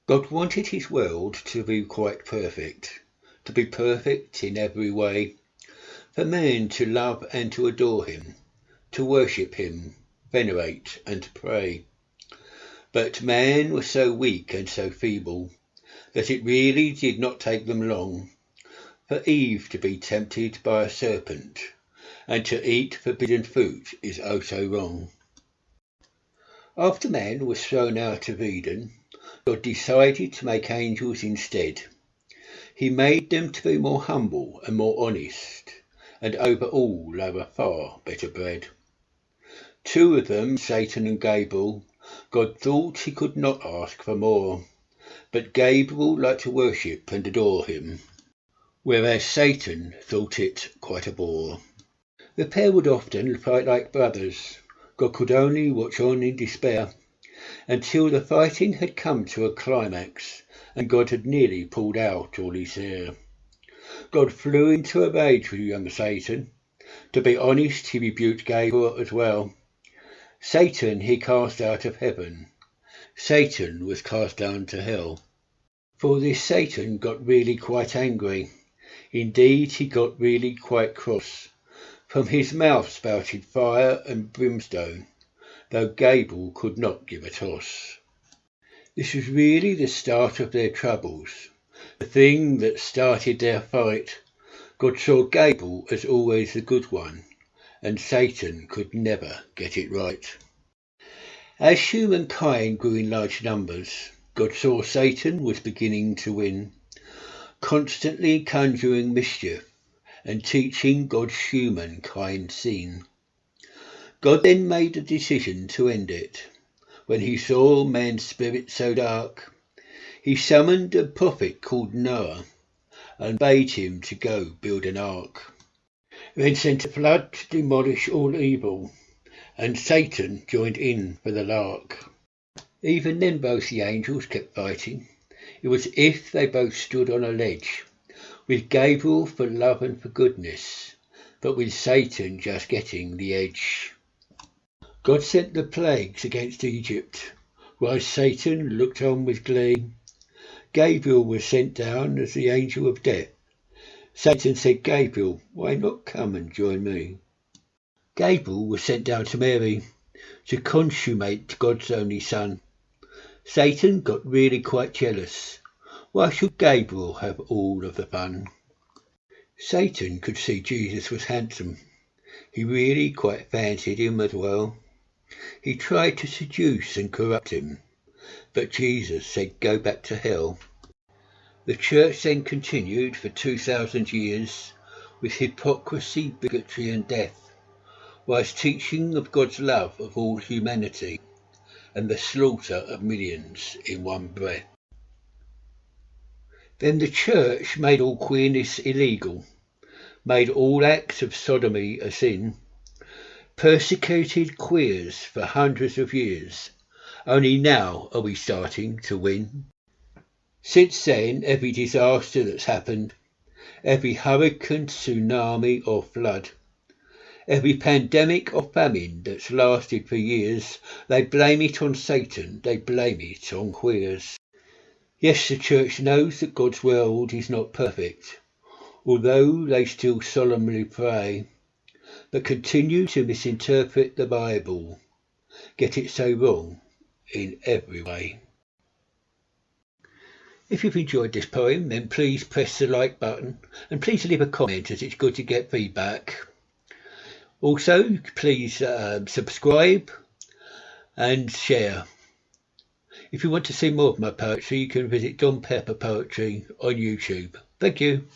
God wanted his world to be quite perfect, to be perfect in every way, for man to love and to adore him, to worship him, venerate and pray. But man was so weak and so feeble that it really did not take them long for Eve to be tempted by a serpent, and to eat forbidden fruit is oh so wrong. After man was thrown out of Eden, God decided to make angels instead. He made them to be more humble and more honest, and over all love a far better bred. Two of them, Satan and Gabriel, God thought he could not ask for more, but Gabriel liked to worship and adore him, whereas Satan thought it quite a bore. The pair would often fight like brothers. God could only watch on in despair, until the fighting had come to a climax and God had nearly pulled out all his hair. God flew into a rage with young Satan. To be honest, he rebuked Gabriel as well. Satan he cast out of heaven. Satan was cast down to hell. For this Satan got really quite angry. Indeed, he got really quite cross. From his mouth spouted fire and brimstone, though Gabriel could not give a toss. This was really the start of their troubles, the thing that started their fight. God saw Gabriel as always the good one, and Satan could never get it right. As humankind grew in large numbers, God saw Satan was beginning to win, constantly conjuring mischief and teaching God's humankind sin. God then made a decision to end it. When he saw man's spirit so dark, he summoned a prophet called Noah and bade him to go build an ark. Then sent a flood to demolish all evil, and Satan joined in for the lark. Even then both the angels kept fighting. It was as if they both stood on a ledge, with Gabriel for love and for goodness, but with Satan just getting the edge. God sent the plagues against Egypt, while Satan looked on with glee. Gabriel was sent down as the angel of death. Satan said, Gabriel, why not come and join me? Gabriel was sent down to Mary to consummate God's only son. Satan got really quite jealous. Why should Gabriel have all of the fun? Satan could see Jesus was handsome. He really quite fancied him as well. He tried to seduce and corrupt him, but Jesus said go back to hell. The church then continued for 2,000 years with hypocrisy, bigotry and death, whilst teaching of God's love of all humanity and the slaughter of millions in one breath. Then the church made all queerness illegal, made all acts of sodomy a sin, persecuted queers for hundreds of years. Only now are we starting to win. Since then, every disaster that's happened, every hurricane, tsunami or flood, every pandemic or famine that's lasted for years, they blame it on Satan, they blame it on queers. Yes, the church knows that God's world is not perfect, although they still solemnly pray, but continue to misinterpret the Bible, get it so wrong in every way. If you've enjoyed this poem, then please press the like button and please leave a comment, as it's good to get feedback. Also, please subscribe and share. If you want to see more of my poetry, you can visit Don Pepper Poetry on YouTube. Thank you.